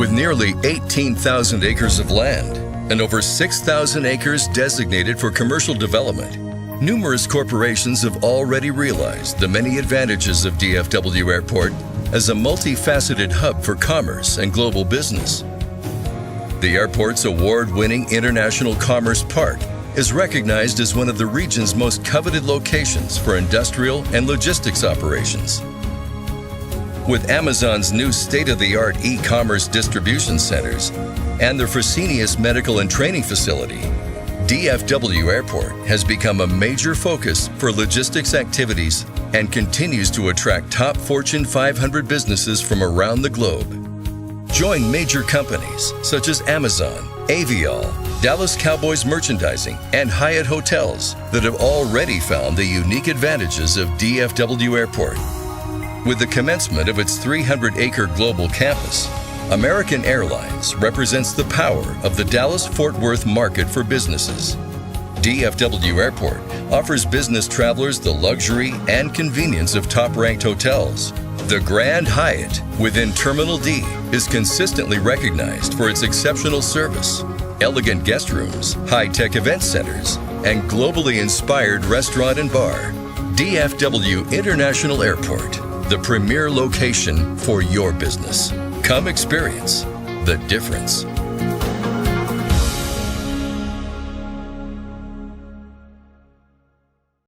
With nearly 18,000 acres of land and over 6,000 acres designated for commercial development, numerous corporations have already realized the many advantages of DFW Airport as a multifaceted hub for commerce and global business. The airport's award-winning International Commerce Park is recognized as one of the region's most coveted locations for industrial and logistics operations. With Amazon's new state-of-the-art e-commerce distribution centers and the Fresenius Medical and Training Facility, DFW Airport has become a major focus for logistics activities and continues to attract top Fortune 500 businesses from around the globe. Join major companies such as Amazon, Aviall, Dallas Cowboys Merchandising, and Hyatt Hotels that have already found the unique advantages of DFW Airport. With the commencement of its 300-acre global campus, American Airlines represents the power of the Dallas-Fort Worth market for businesses. DFW Airport offers business travelers the luxury and convenience of top-ranked hotels. The Grand Hyatt within Terminal D is consistently recognized for its exceptional service, elegant guest rooms, high-tech event centers, and globally inspired restaurant and bar. DFW International Airport, the premier location for your business. Come experience the difference.